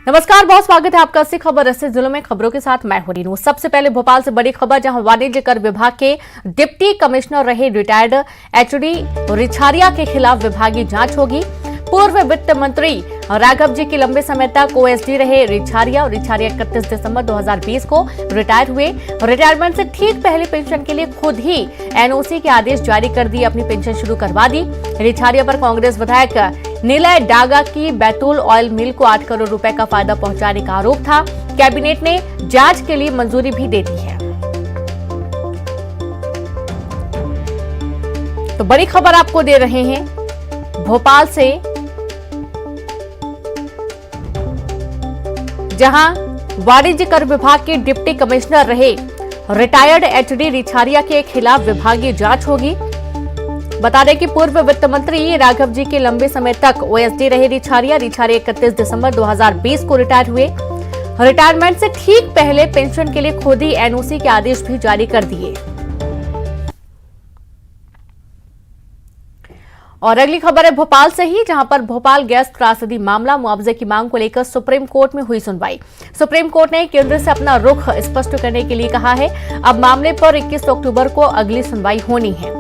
नमस्कार, बहुत स्वागत है आपका अस्सी खबर 80 जिलों में खबरों के साथ मैं हूं रीनू। सबसे पहले भोपाल से बड़ी खबर, जहां वाणिज्य कर विभाग के डिप्टी कमिश्नर रहे रिटायर्ड एचडी रिछारिया के खिलाफ विभागीय जांच होगी। पूर्व वित्त मंत्री राघव जी की लंबे समय तक ओएसडी रहे रिछारिया 31 दिसंबर 2020 को रिटायर हुए। रिटायरमेंट से ठीक पहले पेंशन के लिए खुद ही एनओसी के आदेश जारी कर दिए, अपनी पेंशन शुरू करवा दी। रिछारिया पर कांग्रेस विधायक निलय डागा की बैतूल ऑयल मिल को 8 करोड़ रुपए का फायदा पहुंचाने का आरोप था। कैबिनेट ने जांच के लिए मंजूरी भी दे दी है। तो बड़ी खबर आपको दे रहे हैं भोपाल से, जहां वाणिज्य कर विभाग के डिप्टी कमिश्नर रहे रिटायर्ड एचडी रिछारिया के खिलाफ विभागीय जांच होगी। बता दें कि पूर्व वित्त मंत्री राघव जी के लंबे समय तक ओएसडी रहे रिछारिया 31 दिसंबर 2020 को रिटायर हुए। रिटायरमेंट से ठीक पहले पेंशन के लिए खुद ही एनओसी के आदेश भी जारी कर दिए। और अगली खबर है भोपाल से ही, जहां पर भोपाल गैस त्रासदी मामला, मुआवजे की मांग को लेकर सुप्रीम कोर्ट में हुई सुनवाई। सुप्रीम कोर्ट ने केंद्र से अपना रुख स्पष्ट करने के लिए कहा है। अब मामले पर 21 अक्टूबर को अगली सुनवाई होनी है।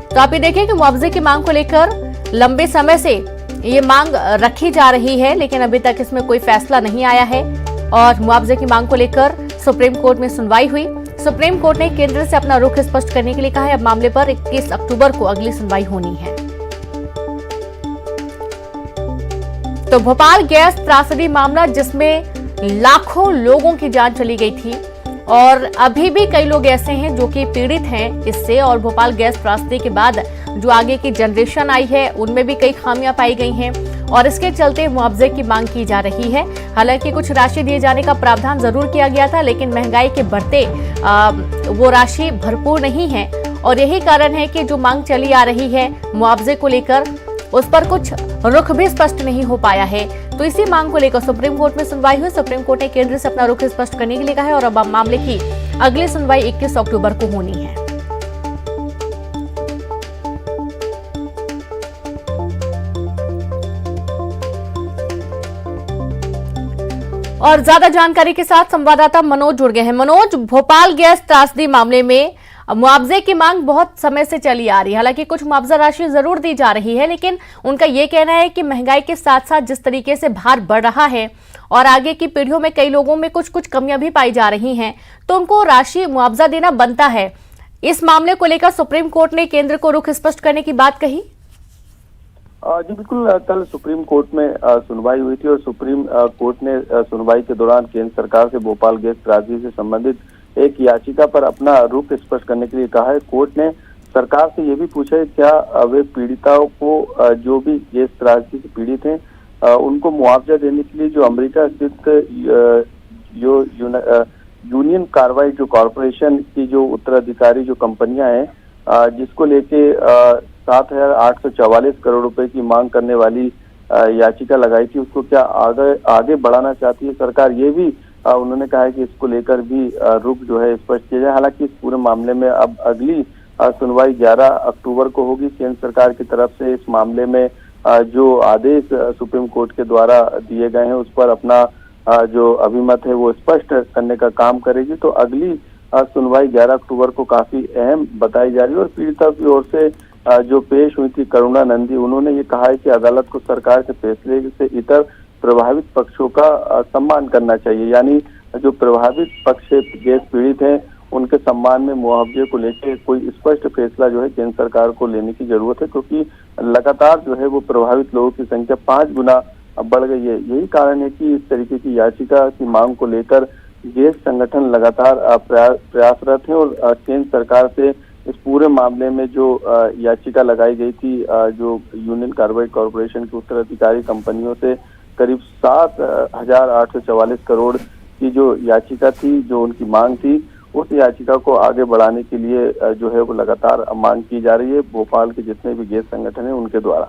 तो आप ये देखिए कि मुआवजे की मांग को लेकर लंबे समय से ये मांग रखी जा रही है, लेकिन अभी तक इसमें कोई फैसला नहीं आया है। और मुआवजे की मांग को लेकर सुप्रीम कोर्ट में सुनवाई हुई। सुप्रीम कोर्ट ने केंद्र से अपना रुख स्पष्ट करने के लिए कहा है। अब मामले पर 21 अक्टूबर को अगली सुनवाई होनी है। तो भोपाल गैस त्रासदी मामला, जिसमें लाखों लोगों की जान चली गई थी और अभी भी कई लोग ऐसे हैं जो कि पीड़ित हैं इससे। और भोपाल गैस त्रासदी के बाद जो आगे की जनरेशन आई है, उनमें भी कई खामियां पाई गई हैं और इसके चलते मुआवजे की मांग की जा रही है। हालांकि कुछ राशि दिए जाने का प्रावधान जरूर किया गया था, लेकिन महंगाई के बढ़ते वो राशि भरपूर नहीं है। और यही कारण है कि जो मांग चली आ रही है मुआवजे को लेकर, उस पर कुछ रुख भी स्पष्ट नहीं हो पाया है। तो इसी मांग को लेकर सुप्रीम कोर्ट में सुनवाई हुई। सुप्रीम कोर्ट ने केंद्र से अपना रुख स्पष्ट करने के लिए कहा है और अब मामले की अगली सुनवाई 21 अक्टूबर को होनी है। और ज्यादा जानकारी के साथ संवाददाता मनोज जुड़ गए हैं। मनोज, भोपाल गैस त्रासदी मामले में मुआवजे की मांग बहुत समय से चली आ रही है। हालांकि कुछ मुआवजा राशि जरूर दी जा रही है, लेकिन उनका ये कहना है कि महंगाई के साथ साथ जिस तरीके से भार बढ़ रहा है और आगे की पीढ़ियों में कई लोगों में कुछ कमियां भी पाई जा रही हैं, तो उनको राशि मुआवजा देना बनता है। इस मामले को लेकर सुप्रीम कोर्ट ने केंद्र को रुख स्पष्ट करने की बात कही। जी बिल्कुल, कल सुप्रीम कोर्ट में सुनवाई हुई थी और सुप्रीम कोर्ट ने सुनवाई के दौरान केंद्र सरकार से भोपाल गैस त्रासदी से संबंधित एक याचिका पर अपना रुख स्पष्ट करने के लिए कहा है। कोर्ट ने सरकार से ये भी पूछा है क्या वे पीड़िताओं को जो भी गैस त्रासदी से पीड़ित हैं उनको मुआवजा देने के लिए जो अमेरिका स्थित यूनियन कार्बाइड जो कॉरपोरेशन की जो उत्तराधिकारी जो कंपनियां हैं, जिसको लेके 7,844 करोड़ रुपए की मांग करने वाली याचिका लगाई थी, उसको क्या आगे बढ़ाना चाहती है सरकार, ये भी उन्होंने कहा है कि इसको लेकर भी रुख जो है स्पष्ट किया जाए। हालांकि इस पूरे मामले में अब अगली सुनवाई 11 अक्टूबर को होगी। केंद्र सरकार की तरफ से इस मामले में जो आदेश सुप्रीम कोर्ट के द्वारा दिए गए हैं, उस पर अपना जो अभिमत है वो स्पष्ट करने का काम करेगी। तो अगली सुनवाई 11 अक्टूबर को काफी अहम बताई जा रही है। और पीड़िता की ओर से जो पेश हुई थी करुणा नंदी, उन्होंने ये कहा है कि अदालत को सरकार के फैसले से इतर प्रभावित पक्षों का सम्मान करना चाहिए। यानी जो प्रभावित पक्ष से गैस पीड़ित हैं, उनके सम्मान में मुआवजे को लेकर कोई स्पष्ट फैसला जो है केंद्र सरकार को लेने की जरूरत है, क्योंकि लगातार जो है वो प्रभावित लोगों की संख्या 5 गुना बढ़ गई है। यही कारण है कि इस तरीके की याचिका की मांग को लेकर गैस संगठन लगातार प्रयासरत है। और केंद्र सरकार से इस पूरे मामले में जो याचिका लगाई गई थी, जो यूनियन कार्बाइड कॉरपोरेशन की उत्तराधिकारी कंपनियों से करीब 7,844 करोड़ की जो याचिका थी, जो उनकी मांग थी, उस याचिका को आगे बढ़ाने के लिए जो है वो लगातार मांग की जा रही है भोपाल के जितने भी गैस संगठन हैं उनके द्वारा।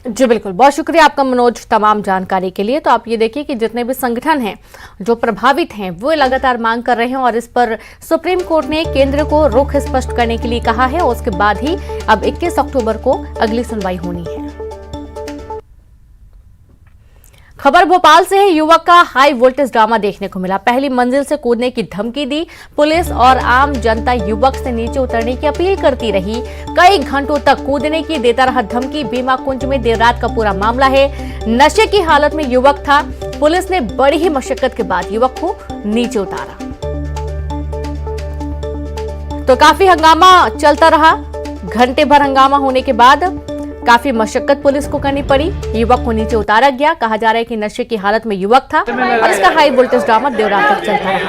जी बिल्कुल, बहुत शुक्रिया आपका मनोज तमाम जानकारी के लिए। तो आप ये देखिए कि जितने भी संगठन हैं जो प्रभावित हैं वो लगातार मांग कर रहे हैं और इस पर सुप्रीम कोर्ट ने केंद्र को रुख स्पष्ट करने के लिए कहा है। और उसके बाद ही अब 21 अक्टूबर को अगली सुनवाई होनी है। खबर भोपाल से है। युवक का हाई वोल्टेज ड्रामा देखने को मिला। पहली मंजिल से कूदने की धमकी दी पुलिस और आम जनता युवक से नीचे उतरने की अपील करती रही। कई घंटों तक कूदने की देता रहा धमकी। बीमा कुंज में देर रात का पूरा मामला है। नशे की हालत में युवक था। पुलिस ने बड़ी ही मशक्कत के बाद युवक को नीचे उतारा तो काफी हंगामा चलता रहा। घंटे भर हंगामा होने के बाद काफी मशक्कत पुलिस को करनी पड़ी। युवक को नीचे उतारा गया। कहा जा रहा है कि नशे की हालत में युवक था और इसका हाई वोल्टेज ड्रामा देर रात तक चलता रहा।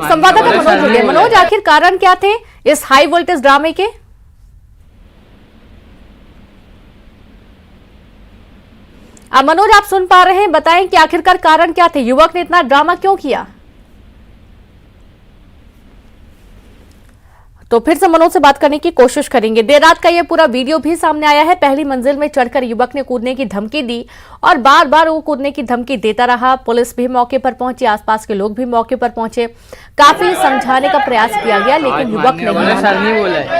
संवाददाता मनोज जुड़े। मनोज, आखिर कारण क्या थे इस हाई वोल्टेज ड्रामे के? मनोज, आप सुन पा रहे हैं, बताएं कि आखिरकार कारण क्या थे? युवक ने इतना ड्रामा क्यों किया? तो फिर से मनोज से बात करने की कोशिश करेंगे। देर रात का यह पूरा वीडियो भी सामने आया है। पहली मंजिल में चढ़कर युवक ने कूदने की धमकी दी और बार बार वो कूदने की धमकी देता रहा। पुलिस भी मौके पर पहुंची, आसपास के लोग भी मौके पर पहुंचे। काफी समझाने का प्रयास किया गया लेकिन युवक नहीं माना।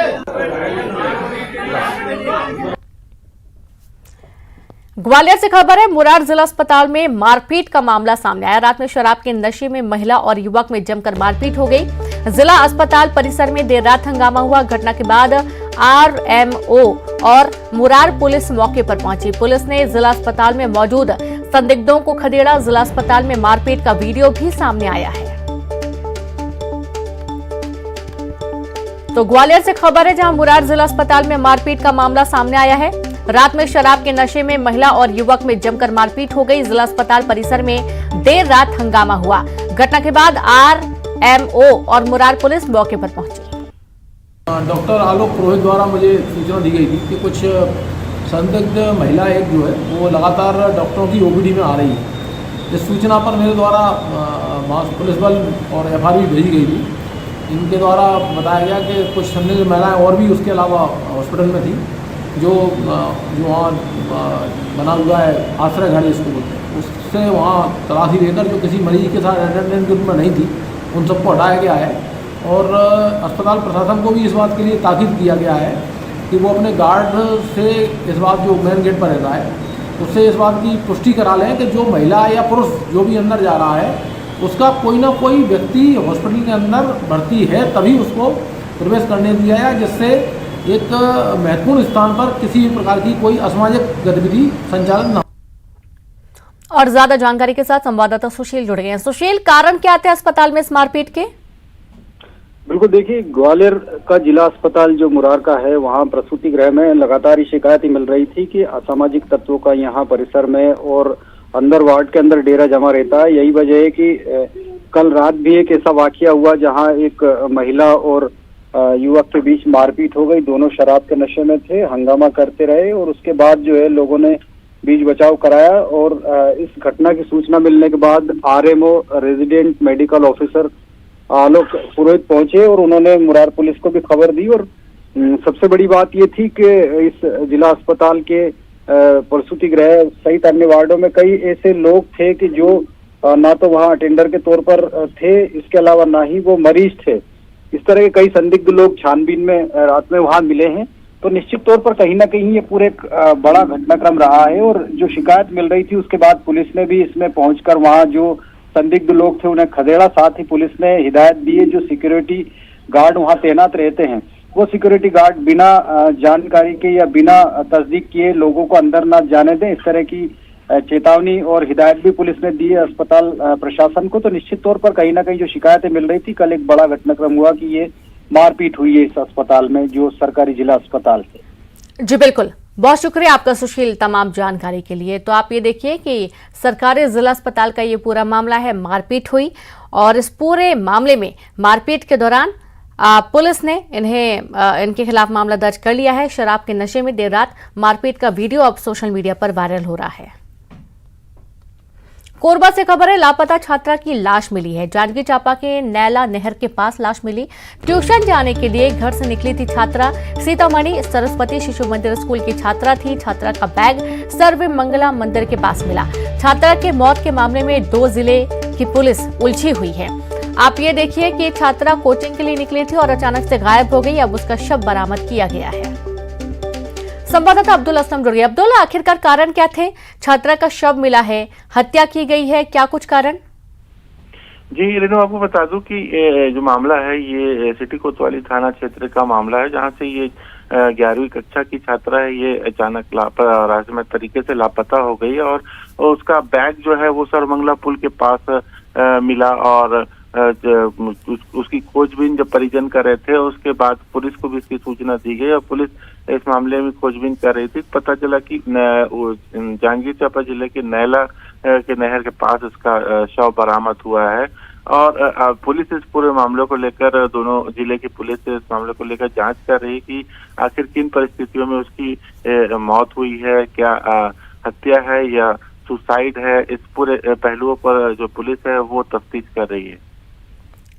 ग्वालियर से खबर है। मुरार जिला अस्पताल में मारपीट का मामला सामने आया। रात में शराब के नशे में महिला और युवक में जमकर मारपीट हो गई। जिला अस्पताल परिसर में देर रात हंगामा हुआ। घटना के बाद आरएमओ और मुरार पुलिस मौके पर पहुंची। पुलिस ने जिला अस्पताल में मौजूद संदिग्धों को खदेड़ा। जिला अस्पताल में मारपीट का वीडियो भी सामने आया है। तो ग्वालियर से खबर है, जहां मुरार जिला अस्पताल में मारपीट का मामला सामने आया है। रात में शराब के नशे में महिला और युवक में जमकर मारपीट हो गई। जिला अस्पताल परिसर में देर रात हंगामा हुआ। घटना के बाद आरएमओ और मुरार पुलिस मौके पर पहुंची। डॉक्टर आलोक पुरोहित द्वारा मुझे सूचना दी गई थी कि कुछ संदिग्ध महिला एक जो है वो लगातार डॉक्टरों की ओपीडी में आ रही है। इस सूचना पर मेरे द्वारा पुलिस बल और एफआरवी भेजी गई थी। इनके द्वारा बताया गया कि कुछ संदिग्ध महिलाएं और भी उसके अलावा हॉस्पिटल में थी, जो वहाँ बना हुआ है आश्रय घर जिसको बोलते हैं, उससे वहाँ तलाशी लेकर जो किसी मरीज के साथ अटेंडेंट ग्रुप में नहीं थी उन सबको हटाया गया है। और अस्पताल प्रशासन को भी इस बात के लिए ताकीद किया गया है कि वो अपने गार्ड से इस बात जो मेन गेट पर रहता है उससे इस बात की पुष्टि करा लें कि जो महिला या पुरुष जो भी अंदर जा रहा है उसका कोई ना कोई व्यक्ति हॉस्पिटल के अंदर भर्ती है तभी उसको प्रवेश करने दिया है, जिससे एक महत्वपूर्ण स्थान पर किसी भी प्रकार की कोई असामाजिक गतिविधि संचालन न हो। और ज्यादा जानकारी के साथ संवाददाता सुशील जुड़ गए हैं। सुशील, कारण क्या थे अस्पताल में इस मारपीट के? बिल्कुल, देखिए ग्वालियर का जिला अस्पताल जो मुरार का है वहाँ प्रसूति गृह में लगातार ही शिकायतें मिल रही थी कि असामाजिक तत्वों का यहाँ परिसर में और अंदर वार्ड के अंदर डेरा जमा रहता है। यही वजह है कि कल रात भी एक ऐसा वाकया हुआ जहाँ एक महिला और युवक के बीच मारपीट हो गई। दोनों शराब के नशे में थे, हंगामा करते रहे और उसके बाद जो है लोगों ने बीच बचाव कराया। और इस घटना की सूचना मिलने के बाद आरएमओ रेजिडेंट मेडिकल ऑफिसर आलोक पुरोहित पहुंचे और उन्होंने मुरार पुलिस को भी खबर दी। और सबसे बड़ी बात ये थी कि इस जिला अस्पताल के प्रसूति गृह सहित अन्य वार्डों में कई ऐसे लोग थे कि जो ना तो वहाँ अटेंडर के तौर पर थे, इसके अलावा ना ही वो मरीज थे। इस तरह के कई संदिग्ध लोग छानबीन में रात में वहाँ मिले हैं। तो निश्चित तौर पर कहीं ना कहीं ये पूरे बड़ा घटनाक्रम रहा है। और जो शिकायत मिल रही थी उसके बाद पुलिस ने भी इसमें पहुंचकर वहाँ जो संदिग्ध लोग थे उन्हें खदेड़ा। साथ ही पुलिस ने हिदायत दी है जो सिक्योरिटी गार्ड वहाँ तैनात रहते हैं वो सिक्योरिटी गार्ड बिना जानकारी के या बिना तस्दीक किए लोगों को अंदर ना जाने दें। इस तरह की चेतावनी और हिदायत भी पुलिस ने दी है अस्पताल प्रशासन को। तो निश्चित तौर पर कहीं ना कहीं जो शिकायतें मिल रही थी, कल एक बड़ा घटनाक्रम हुआ कि ये मारपीट हुई है इस अस्पताल में जो सरकारी जिला अस्पताल है। जी बिल्कुल, बहुत शुक्रिया आपका सुशील तमाम जानकारी के लिए। तो आप ये देखिए कि सरकारी जिला अस्पताल का ये पूरा मामला है, मारपीट हुई और इस पूरे मामले में मारपीट के दौरान पुलिस ने इनके खिलाफ मामला दर्ज कर लिया है। शराब के नशे में देर रात मारपीट का वीडियो अब सोशल मीडिया पर वायरल हो रहा है। कोरबा से खबर है, लापता छात्रा की लाश मिली है। जांजगीर चांपा के नैला नहर के पास लाश मिली। ट्यूशन जाने के लिए घर से निकली थी छात्रा। सीतामढ़ी सरस्वती शिशु मंदिर स्कूल की छात्रा थी। छात्रा का बैग सर्व मंगला मंदिर के पास मिला। छात्रा के मौत के मामले में 2 जिले की पुलिस उलझी हुई है। आप ये देखिए कि छात्रा कोचिंग के लिए निकली थी और अचानक से गायब हो गई। अब उसका शव बरामद किया गया है। संवाददाता अब्दुल असलम जुड़ गए। अब्दुल, आखिरकार कारण क्या थे? छात्रा का शव मिला है, हत्या की गई है, क्या कुछ कारण? जी रेनू, आपको बता दूं कि जो मामला है ये सिटी कोतवाली थाना क्षेत्र का मामला है, जहां से ये 11वीं कक्षा की छात्रा है, ये अचानक रहस्यमय तरीके से लापता हो गई और उसका बैग जो है वो सरमंगला पुल के पास मिला और उसकी खोजबीन जब परिजन कर रहे थे उसके बाद पुलिस को भी इसकी सूचना दी गई और पुलिस इस मामले में खोजबीन कर रही थी। पता चला कि जांजगीर चांपा जिले के नैला के नहर के पास इसका शव बरामद हुआ है और पुलिस इस पूरे मामले को लेकर, दोनों जिले की पुलिस इस मामले को लेकर जांच कर रही है कि आखिर किन परिस्थितियों में उसकी मौत हुई है, क्या हत्या है या सुसाइड है। इस पूरे पहलुओं पर जो पुलिस है वो तफ्तीश कर रही है।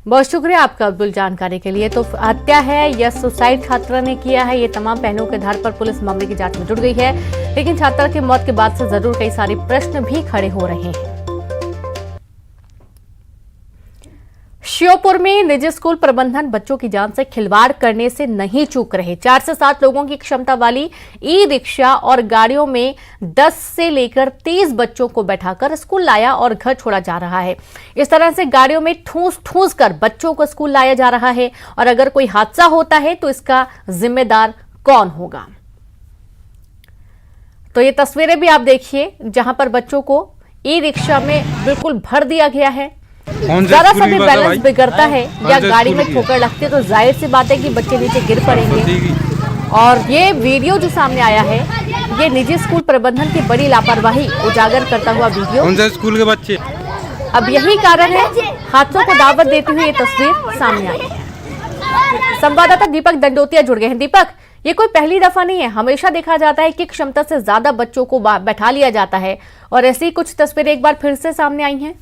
बहुत शुक्रिया आपका अब्दुल जानकारी के लिए। तो हत्या है या सुसाइड छात्रा ने किया है, ये तमाम पहलुओं के आधार पर पुलिस मामले की जांच में जुट गई है, लेकिन छात्रा की मौत के बाद से जरूर कई सारे प्रश्न भी खड़े हो रहे हैं। श्योपुर में निजी स्कूल प्रबंधन बच्चों की जान से खिलवाड़ करने से नहीं चूक रहे। 4 से 7 लोगों की क्षमता वाली ई रिक्शा और गाड़ियों में 10 से लेकर 30 बच्चों को बैठाकर स्कूल लाया और घर छोड़ा जा रहा है। इस तरह से गाड़ियों में ठूस कर बच्चों को स्कूल लाया जा रहा है और अगर कोई हादसा होता है तो इसका जिम्मेदार कौन होगा? तो ये तस्वीरें भी आप देखिए, जहां पर बच्चों को ई रिक्शा में बिल्कुल भर दिया गया है। जरा सा भी बैलेंस बिगड़ता है या गाड़ी में ठोकर लगती है तो जाहिर सी बात है कि बच्चे नीचे गिर पड़ेंगे। और ये वीडियो जो सामने आया है, ये निजी स्कूल प्रबंधन की बड़ी लापरवाही उजागर करता हुआ वीडियो। कौन सा स्कूल के बच्चे? अब यही कारण है हादसों को दावत देती हुई ये तस्वीर सामने आई है। संवाददाता दीपक दंडोतिया जुड़ गए हैं। दीपक, ये कोई पहली दफा नहीं है, हमेशा देखा जाता है कि क्षमता से ज्यादा बच्चों को बैठा लिया जाता है और ऐसी कुछ तस्वीरें एक बार फिर से सामने आई हैं।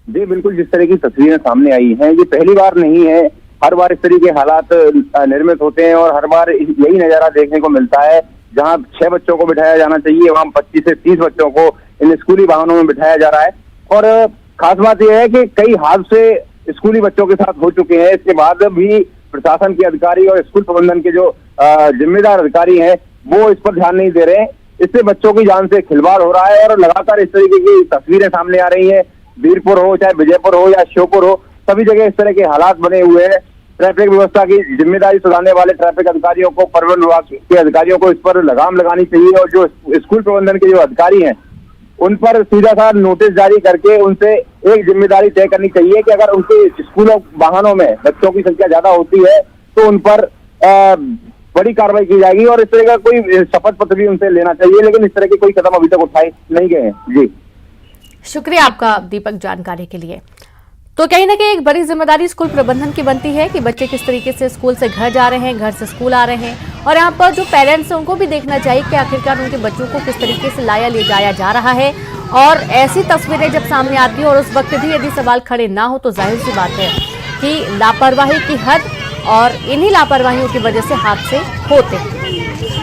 जी बिल्कुल, जिस तरह की तस्वीरें सामने आई हैं ये पहली बार नहीं है। हर बार इस तरह के हालात निर्मित होते हैं और हर बार यही नजारा देखने को मिलता है। जहां 6 बच्चों को बिठाया जाना चाहिए वहां 25 से 30 बच्चों को इन स्कूली वाहनों में बिठाया जा रहा है। और खास बात यह है कि कई हादसे स्कूली बच्चों के साथ हो चुके हैं। इसके बाद भी प्रशासन के अधिकारी और स्कूल प्रबंधन के जो जिम्मेदार अधिकारी हैं वो इस पर ध्यान नहीं दे रहे हैं। इससे बच्चों की जान से खिलवाड़ हो रहा है और लगातार इस तरीके की तस्वीरें सामने आ रही है। वीरपुर हो, चाहे विजयपुर हो या श्योपुर हो, सभी जगह इस तरह के हालात बने हुए हैं। ट्रैफिक व्यवस्था की जिम्मेदारी सुधारने वाले ट्रैफिक अधिकारियों को, परिवहन विभाग के अधिकारियों को इस पर लगाम लगानी चाहिए और जो स्कूल प्रबंधन के जो अधिकारी हैं उन पर सीधा सा नोटिस जारी करके उनसे एक जिम्मेदारी तय करनी चाहिए कि अगर उनके स्कूल वाहनों में बच्चों की संख्या ज्यादा होती है तो उन पर बड़ी कार्रवाई की जाएगी और इस तरह का कोई शपथ पत्र भी उनसे लेना चाहिए। लेकिन इस तरह के कोई कदम अभी तक उठाए नहीं गए हैं। जी शुक्रिया आपका दीपक जानकारी के लिए। तो कहीं ना कहीं एक बड़ी जिम्मेदारी स्कूल प्रबंधन की बनती है कि बच्चे किस तरीके से स्कूल से घर जा रहे हैं, घर से स्कूल आ रहे हैं और यहाँ पर जो पेरेंट्स हैं उनको भी देखना चाहिए कि आखिरकार उनके बच्चों को किस तरीके से लाया ले जाया जा रहा है। और ऐसी तस्वीरें जब सामने आती है और उस वक्त भी यदि सवाल खड़े ना हो तो जाहिर सी बात है कि लापरवाही की हद और इन्हीं लापरवाहियों की वजह से हादसे होते हैं।